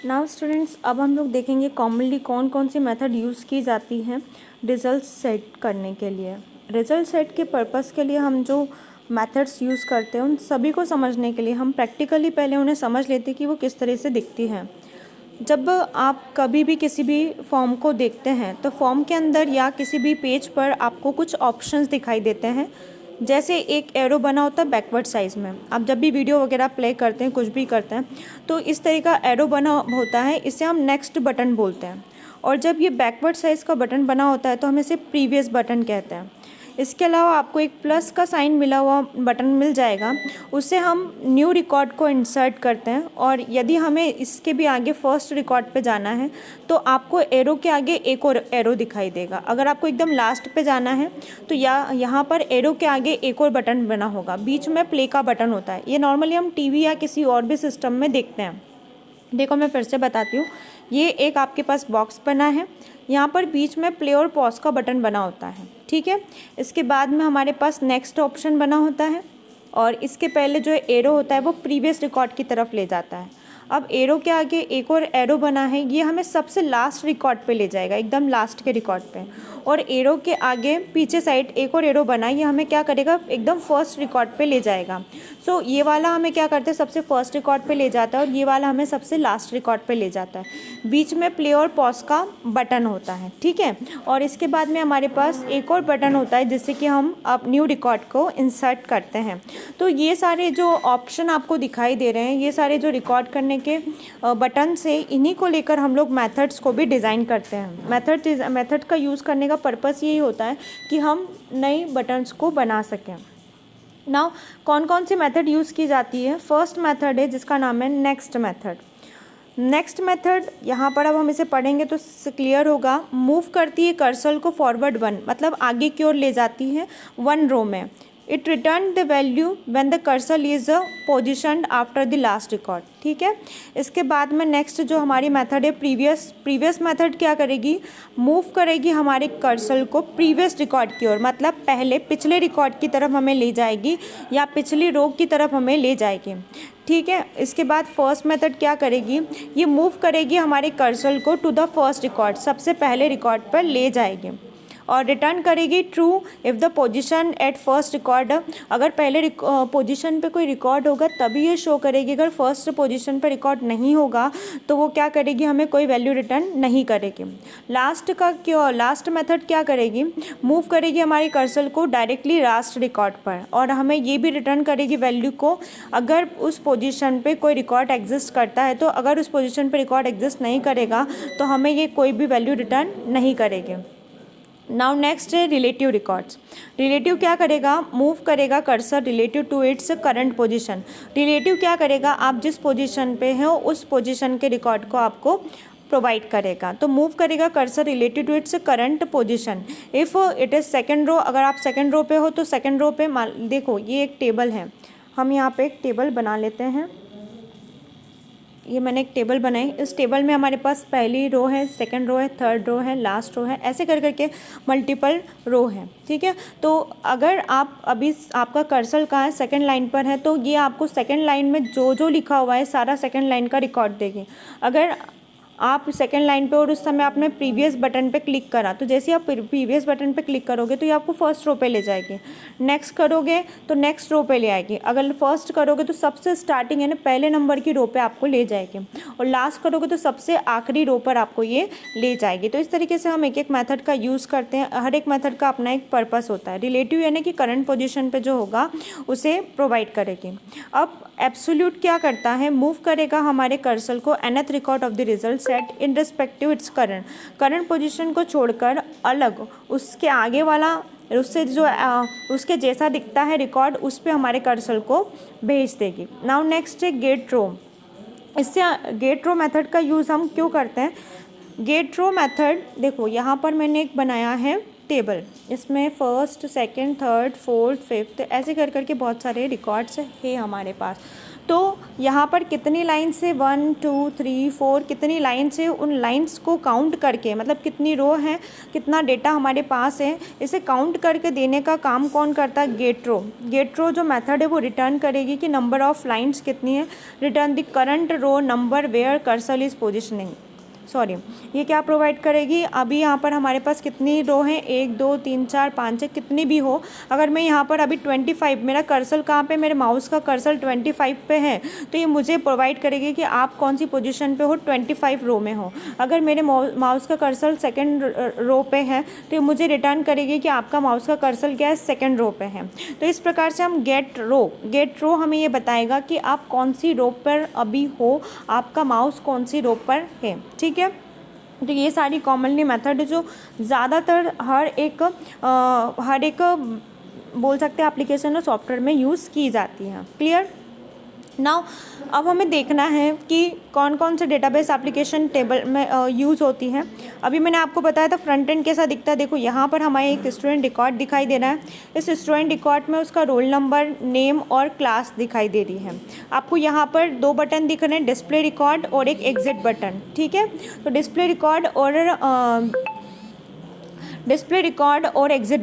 Now students, अब हम लोग देखेंगे कॉमनली कौन कौन सी मेथड यूज़ की जाती हैं रिजल्ट सेट करने के लिए। रिजल्ट सेट के पर्पस के लिए हम जो मेथड्स यूज़ करते हैं उन सभी को समझने के लिए हम प्रैक्टिकली पहले उन्हें समझ लेते हैं कि वो किस तरह से दिखती हैं। जब आप कभी भी किसी भी फॉर्म को देखते हैं तो फॉर्म के अंदर या किसी भी पेज पर आपको कुछ ऑप्शंस दिखाई देते हैं। जैसे एक एरो बना होता है बैकवर्ड साइज़ में, आप जब भी वीडियो वगैरह प्ले करते हैं, कुछ भी करते हैं, तो इस तरह का एरो बना होता है, इसे हम नेक्स्ट बटन बोलते हैं। और जब ये बैकवर्ड साइज़ का बटन बना होता है तो हम इसे प्रीवियस बटन कहते हैं। इसके अलावा आपको एक प्लस का साइन मिला हुआ बटन मिल जाएगा, उससे हम न्यू रिकॉर्ड को इंसर्ट करते हैं। और यदि हमें इसके भी आगे फर्स्ट रिकॉर्ड पे जाना है तो आपको एरो के आगे एक और एरो दिखाई देगा। अगर आपको एकदम लास्ट पे जाना है तो यहाँ पर एरो के आगे एक और बटन बना होगा, बीच में प्ले का बटन होता है। ये नॉर्मली हम टीवी या किसी और भी सिस्टम में देखते हैं। देखो मैं फिर से बताती हूँ, ये एक आपके पास बॉक्स बना है, यहाँ पर बीच में प्ले और पॉज का बटन बना होता है, ठीक है। इसके बाद में हमारे पास नेक्स्ट ऑप्शन बना होता है और इसके पहले जो एरो होता है वो प्रीवियस रिकॉर्ड की तरफ ले जाता है। अब एरो के आगे एक और एरो बना है, ये हमें सबसे लास्ट रिकॉर्ड पे ले जाएगा, एकदम लास्ट के रिकॉर्ड पे। और एरो के आगे पीछे साइड एक और एरो बना है, ये हमें क्या करेगा, एकदम फर्स्ट रिकॉर्ड पे ले जाएगा। सो ये वाला हमें क्या करते हैं, सबसे फर्स्ट रिकॉर्ड पे ले जाता है और ये वाला हमें सबसे लास्ट रिकॉर्ड पे ले जाता है। बीच में प्ले और पॉज का बटन होता है, ठीक है। और इसके बाद में हमारे पास एक और बटन होता है जिससे कि हम अब न्यू रिकॉर्ड को इंसर्ट करते हैं। तो ये सारे जो ऑप्शन आपको दिखाई दे रहे हैं, ये सारे जो रिकॉर्ड करने के बटन से, इन्हीं को लेकर हम लोग मेथड्स को भी डिज़ाइन करते हैं। मेथड का यूज़ करने का पर्पस यही होता है कि हम नए बटन्स को बना सकें। नाउ कौन कौन सी मेथड यूज़ की जाती है। फर्स्ट मेथड है जिसका नाम है नेक्स्ट मेथड। नेक्स्ट मेथड यहाँ पर अब हम इसे पढ़ेंगे तो क्लियर होगा। मूव करती है कर्सर को फॉरवर्ड वन, मतलब आगे की ओर ले जाती है वन रो में। It return the value when the cursor is positioned after the last record, ठीक है। इसके बाद में नेक्स्ट जो हमारी मेथड है प्रीवियस मेथड क्या करेगी, मूव करेगी हमारे कर्सर को प्रीवियस रिकॉर्ड की ओर, मतलब पहले पिछले रिकॉर्ड की तरफ हमें ले जाएगी या पिछली रो की तरफ हमें ले जाएगी, ठीक है। इसके बाद फर्स्ट मेथड क्या करेगी, ये मूव करेगी हमारे कर्सर को टू द फर्स्ट रिकॉर्ड, सबसे पहले रिकॉर्ड पर ले जाएगी। और रिटर्न करेगी true if the position at first record, अगर पहले पोजीशन पे कोई रिकॉर्ड होगा तभी ये शो करेगी। अगर फर्स्ट पोजीशन पे रिकॉर्ड नहीं होगा तो वो क्या करेगी, हमें कोई वैल्यू रिटर्न नहीं करेगी। लास्ट मेथड क्या करेगी, मूव करेगी हमारी कर्सर को डायरेक्टली लास्ट रिकॉर्ड पर और हमें ये भी रिटर्न करेगी वैल्यू को, अगर उस पोजीशन पे कोई रिकॉर्ड एग्जिस्ट करता है। तो अगर उस पोजीशन पे रिकॉर्ड एग्जिस्ट नहीं करेगा तो हमें ये कोई भी वैल्यू रिटर्न नहीं करेगी। नाउ नेक्स्ट है रिलेटिव रिकॉर्ड्स। रिलेटिव क्या करेगा, मूव करेगा cursor relative to its current position. Relative क्या करेगा, आप जिस पोजीशन पे हो उस पोजीशन के रिकॉर्ड को आपको प्रोवाइड करेगा। तो मूव करेगा cursor relative to its current position if it is second row. अगर आप सेकेंड रो पे हो तो सेकेंड रो पे देखो ये एक टेबल है, हम यहाँ पे एक टेबल बना लेते हैं। ये मैंने एक टेबल बनाई, इस टेबल में हमारे पास पहली रो है, सेकंड रो है, थर्ड रो है, लास्ट रो है, ऐसे कर करके मल्टीपल रो है, ठीक है। तो अगर आप अभी आपका कर्सर कहाँ है, सेकंड लाइन पर है, तो ये आपको सेकंड लाइन में जो जो लिखा हुआ है सारा सेकंड लाइन का रिकॉर्ड देगी। अगर आप सेकंड लाइन पे और उस समय आपने प्रीवियस बटन पे क्लिक करा तो जैसे आप प्रीवियस बटन पे क्लिक करोगे तो ये आपको फर्स्ट रो पे ले जाएगी। नेक्स्ट करोगे तो नेक्स्ट रो पे ले आएगी। अगर फर्स्ट करोगे तो सबसे स्टार्टिंग यानी पहले नंबर की रो पे आपको ले जाएगी और लास्ट करोगे तो सबसे आखिरी रो पर आपको ये ले जाएगी। तो इस तरीके से हम एक एक मेथड का यूज़ करते हैं। हर एक मेथड का अपना एक पर्पस होता है। रिलेटिव यानी कि करंट पोजिशन पर जो होगा उसे प्रोवाइड करेगी। अब एब्सोल्यूट क्या करता है, मूव करेगा हमारे कर्सर को nth record of the result set in respective it's current position को छोड़कर अलग उसके आगे वाला, उससे जो उसके जैसा दिखता है रिकॉर्ड, उस पे हमारे कर्सर को भेज देगी। नाउ नेक्स्ट है गेट रो। इससे गेट रो मेथड का यूज़ हम क्यों करते हैं, गेट रो मेथड देखो यहाँ पर मैंने एक बनाया है टेबल, इसमें first, second, third, fourth, fifth ऐसे कर करके बहुत सारे रिकॉर्ड्स है हमारे पास। तो यहाँ पर कितनी लाइन से 1 2 3 4 कितनी लाइन से, उन लाइंस को काउंट करके, मतलब कितनी रो हैं, कितना डेटा हमारे पास है, इसे काउंट करके देने का काम कौन करता है? गेट रो। गेट रो जो मेथड है वो रिटर्न करेगी कि नंबर ऑफ़ लाइंस कितनी है, return the current row number where cursor is positioning, sorry ये क्या प्रोवाइड करेगी? अभी यहाँ पर हमारे पास कितनी रो हैं, 1 2 3 4 5 6 कितनी भी हो, अगर मैं यहाँ पर अभी 25, मेरा कर्सर कहाँ पे, मेरे माउस का कर्सर 25 पे है, तो ये मुझे प्रोवाइड करेगी कि आप कौन सी पोजीशन पे हो, 25 रो में हो। अगर मेरे माउस का कर्सर सेकंड रो पे है तो ये मुझे रिटर्न करेगी कि आपका माउस का कर्सर क्या है, सेकंड रो पे है। तो इस प्रकार से हम गेट रो हमें ये बताएगा कि आप कौन सी रो पर अभी हो, आपका माउस कौन सी रो पर है, ठीक है। तो ये सारी कॉमनली मेथड जो ज़्यादातर हर एक बोल सकते हैं एप्लीकेशन और सॉफ्टवेयर में यूज़ की जाती हैं। क्लियर? नाउ अब हमें देखना है कि कौन कौन से डेटाबेस एप्लीकेशन टेबल में यूज़ होती हैं। अभी मैंने आपको बताया था फ्रंट एंड कैसा दिखता है। देखो यहाँ पर हमारे एक स्टूडेंट रिकॉर्ड दिखाई दे रहा है। इस स्टूडेंट रिकॉर्ड में उसका रोल नंबर, नेम और क्लास दिखाई दे रही है। आपको यहाँ पर 2 बटन दिख रहे हैं, डिस्प्ले रिकॉर्ड और एक एग्जिट बटन, ठीक है। तो डिस्प्ले रिकॉर्ड और एग्जिट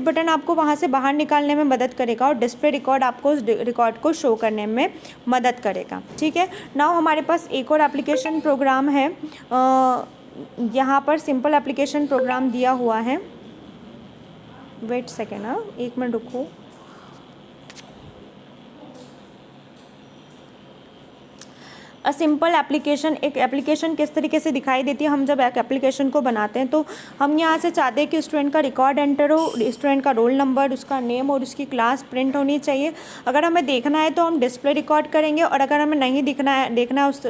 बटन आपको वहाँ से बाहर निकालने में मदद करेगा और डिस्प्ले रिकॉर्ड आपको उस रिकॉर्ड को शो करने में मदद करेगा, ठीक है। नाउ हमारे पास एक और एप्लीकेशन प्रोग्राम है, यहाँ पर सिंपल एप्लीकेशन प्रोग्राम दिया हुआ है। वेट सेकेंड, हाँ 1 मिनट रुको। सिंपल एप्लीकेशन, एक एप्लीकेशन किस तरीके से दिखाई देती है। हम जब एक एप्लीकेशन को बनाते हैं तो हम यहाँ से चाहते हैं कि स्टूडेंट का रिकॉर्ड एंटर हो, स्टूडेंट का रोल नंबर, उसका नेम और उसकी क्लास प्रिंट होनी चाहिए। अगर हमें देखना है तो हम डिस्प्ले रिकॉर्ड करेंगे और अगर हमें नहीं देखना है उस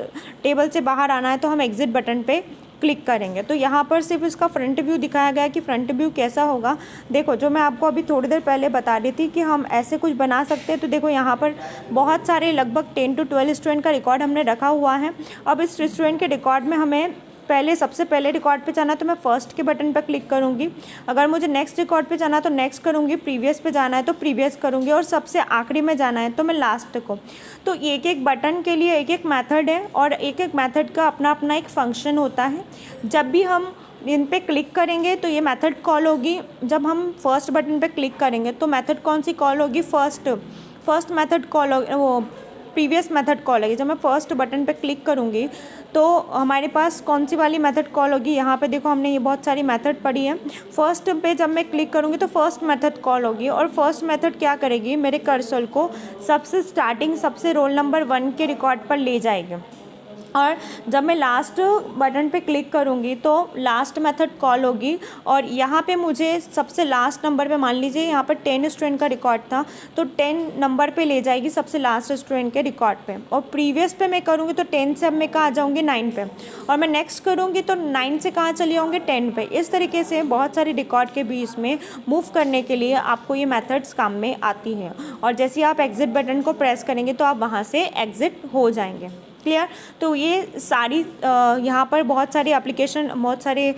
टेबल से बाहर आना है तो हम एग्जिट बटन पे क्लिक करेंगे। तो यहाँ पर सिर्फ इसका फ्रंट व्यू दिखाया गया है कि फ्रंट व्यू कैसा होगा। देखो जो मैं आपको अभी थोड़ी देर पहले बता रही थी कि हम ऐसे कुछ बना सकते हैं। तो देखो यहाँ पर बहुत सारे लगभग 10 to 12 स्टूडेंट का रिकॉर्ड हमने रखा हुआ है। अब इस स्टूडेंट के रिकॉर्ड में हमें सबसे पहले रिकॉर्ड पे जाना तो मैं फर्स्ट के बटन पर क्लिक करूँगी। अगर मुझे नेक्स्ट रिकॉर्ड पे जाना तो नेक्स्ट करूँगी, प्रीवियस पे जाना है तो प्रीवियस करूँगी और सबसे आखिरी में जाना है तो मैं लास्ट को। तो एक एक बटन के लिए एक एक मेथड है और एक एक मेथड का अपना अपना एक फंक्शन होता है। जब भी हम इन पे क्लिक करेंगे तो ये मेथड कॉल होगी। जब हम फर्स्ट बटन पे क्लिक करेंगे तो मेथड कौन सी कॉल होगी? फर्स्ट मेथड कॉल होगी, वो प्रीवियस मेथड कॉल होगी। जब मैं फर्स्ट बटन पे क्लिक करूँगी तो हमारे पास कौन सी वाली मेथड कॉल होगी? यहाँ पे देखो हमने ये बहुत सारी मेथड पढ़ी है। फर्स्ट पे जब मैं क्लिक करूँगी तो फर्स्ट मेथड कॉल होगी और फर्स्ट मेथड क्या करेगी? मेरे कर्सर को सबसे स्टार्टिंग, सबसे रोल नंबर 1 के रिकॉर्ड पर ले जाएगी। और जब मैं लास्ट बटन पे क्लिक करूँगी तो लास्ट मेथड कॉल होगी और यहाँ पे मुझे सबसे लास्ट नंबर पे, मान लीजिए यहाँ पर 10 स्टूडेंट का रिकॉर्ड था तो 10 नंबर पे ले जाएगी सबसे लास्ट स्टूडेंट के रिकॉर्ड पे। और प्रीवियस पे मैं करूँगी तो 10 से अब मैं कहाँ आ जाऊँगी? 9 पे। और मैं नेक्स्ट करूँगी तो 9 से कहाँ चली जाऊँगी? 10 पे। इस तरीके से बहुत सारे रिकॉर्ड के बीच में मूव करने के लिए आपको ये मेथड्स काम में आती हैं। और जैसे आप एग्जिट बटन को प्रेस करेंगे तो आप वहाँ से एग्जिट हो जाएंगे। क्लियर? तो ये सारी यहाँ पर बहुत सारे एप्लीकेशन, बहुत सारे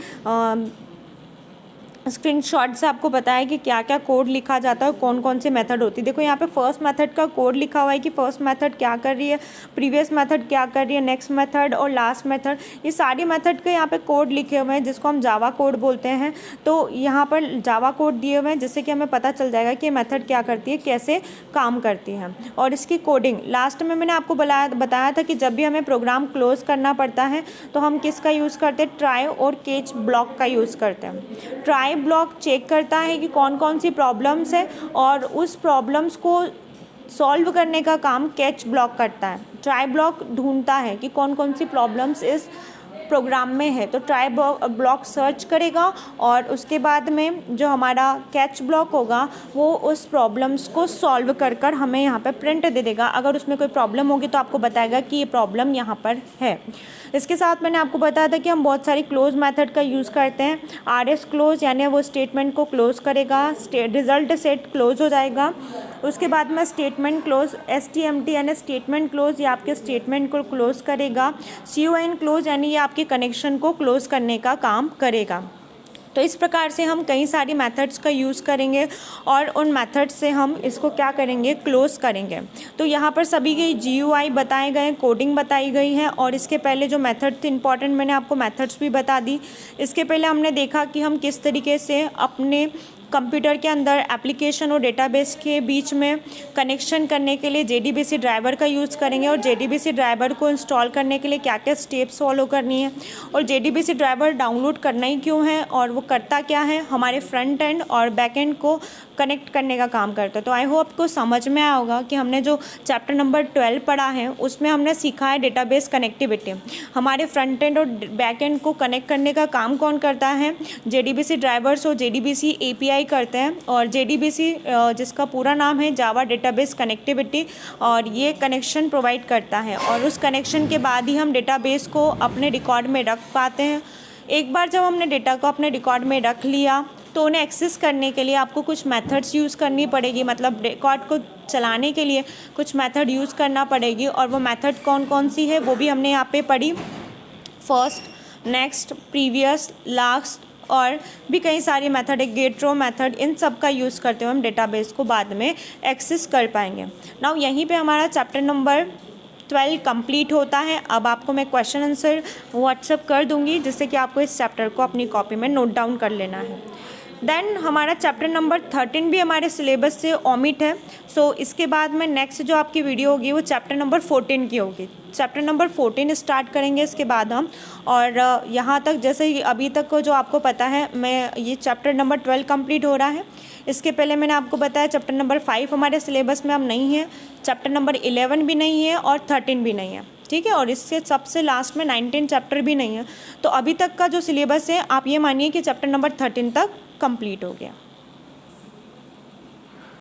स्क्रीनशॉट से आपको बताया कि क्या क्या कोड लिखा जाता है, कौन कौन से मेथड होती है। देखो यहाँ पे फर्स्ट मेथड का कोड लिखा हुआ है कि फर्स्ट मेथड क्या कर रही है, प्रीवियस मेथड क्या कर रही है, नेक्स्ट मेथड और लास्ट मेथड। ये सारी मेथड के यहाँ पे कोड लिखे हुए हैं जिसको हम जावा कोड बोलते हैं। तो यहाँ पर जावा कोड दिए हुए हैं जिससे कि हमें पता चल जाएगा कि ये मेथड क्या करती है, कैसे काम करती है। और इसकी कोडिंग लास्ट में मैंने आपको बताया था कि जब भी हमें प्रोग्राम क्लोज करना पड़ता है तो हम किसका यूज़ करते हैं? ट्राई और कैच ब्लॉक का यूज़ करते हैं। ट्राई ब्लॉक चेक करता है कि कौन कौन सी प्रॉब्लम्स है और उस प्रॉब्लम्स को सॉल्व करने का काम कैच ब्लॉक करता है। ट्राई ब्लॉक ढूंढता है कि कौन कौन सी प्रॉब्लम्स इस प्रोग्राम में है, तो ट्राई ब्लॉक सर्च करेगा और उसके बाद में जो हमारा कैच ब्लॉक होगा वो उस प्रॉब्लम्स को सॉल्व कर हमें यहाँ पे प्रिंट दे देगा। अगर उसमें कोई प्रॉब्लम होगी तो आपको बताएगा कि ये प्रॉब्लम यहाँ पर है। इसके साथ मैंने आपको बताया था कि हम बहुत सारी क्लोज मेथड का यूज़ करते हैं। RS क्लोज यानी वो स्टेटमेंट को क्लोज करेगा, रिजल्ट सेट क्लोज हो जाएगा। उसके बाद में स्टेटमेंट क्लोज, STMT यानी स्टेटमेंट क्लोज, ये आपके स्टेटमेंट को क्लोज करेगा। CON क्लोज यानी ये आपके कनेक्शन को क्लोज करने का काम करेगा। तो इस प्रकार से हम कई सारी मेथड्स का यूज़ करेंगे और उन मेथड्स से हम इसको क्या करेंगे, क्लोज करेंगे। तो यहाँ पर सभी के GUI बताए गए, कोडिंग बताई गई है और इसके पहले जो मेथड थे इंपॉर्टेंट, मैंने आपको मेथड्स भी बता दी। इसके पहले हमने देखा कि हम किस तरीके से अपने कंप्यूटर के अंदर एप्लीकेशन और डेटाबेस के बीच में कनेक्शन करने के लिए JDBC ड्राइवर का यूज़ करेंगे और JDBC ड्राइवर को इंस्टॉल करने के लिए क्या क्या स्टेप्स फॉलो करनी है और JDBC ड्राइवर डाउनलोड करना ही क्यों है और वो करता क्या है, हमारे फ्रंट एंड और बैक एंड को कनेक्ट करने का काम करता है। तो आई होप आपको समझ में आया होगा कि हमने जो चैप्टर नंबर 12 पढ़ा है उसमें हमने सीखा है डेटाबेस कनेक्टिविटी। हमारे फ्रंट एंड और बैक एंड को कनेक्ट करने का काम कौन करता है, JDBC ड्राइवर्स और JDBC API करते हैं और JDBC जिसका पूरा नाम है जावा डेटाबेस कनेक्टिविटी, और ये कनेक्शन प्रोवाइड करता है और उस कनेक्शन के बाद ही हम डेटाबेस को अपने रिकॉर्ड में रख पाते हैं। एक बार जब हमने डेटा को अपने रिकॉर्ड में रख लिया तो उन्हें एक्सेस करने के लिए आपको कुछ मेथड्स यूज़ करनी पड़ेगी, मतलब रिकॉर्ड को चलाने के लिए कुछ मेथड यूज़ करना पड़ेगी और वो मेथड कौन कौन सी है वो भी हमने यहाँ पे पढ़ी। फर्स्ट, नेक्स्ट, प्रीवियस, लास्ट और भी कई सारी मेथड है, गेट रो मेथड, इन सब का यूज़ करते हुए हम डेटाबेस को बाद में एक्सेस कर पाएंगे। नाउ यहीं पे हमारा चैप्टर नंबर 12 कंप्लीट होता है। अब आपको मैं क्वेश्चन आंसर व्हाट्सएप कर दूंगी जिससे कि आपको इस चैप्टर को अपनी कॉपी में नोट डाउन कर लेना है। देन हमारा चैप्टर नंबर 13 भी हमारे सिलेबस से ओमिट है। सो इसके बाद में नेक्स्ट जो आपकी वीडियो होगी वो चैप्टर नंबर 14 की होगी। चैप्टर नंबर 14 स्टार्ट करेंगे इसके बाद हम, और यहाँ तक जैसे अभी तक को जो आपको पता है, मैं ये चैप्टर नंबर 12 कंप्लीट हो रहा है। इसके पहले मैंने आपको बताया चैप्टर नंबर 5 हमारे सिलेबस में अब नहीं है, चैप्टर नंबर 11 भी नहीं है और 13 भी नहीं है, ठीक है, और इससे सबसे लास्ट में 19 चैप्टर भी नहीं है। तो अभी तक का जो सिलेबस है आप ये मानिए कि चैप्टर नंबर 13 तक कंप्लीट हो गया।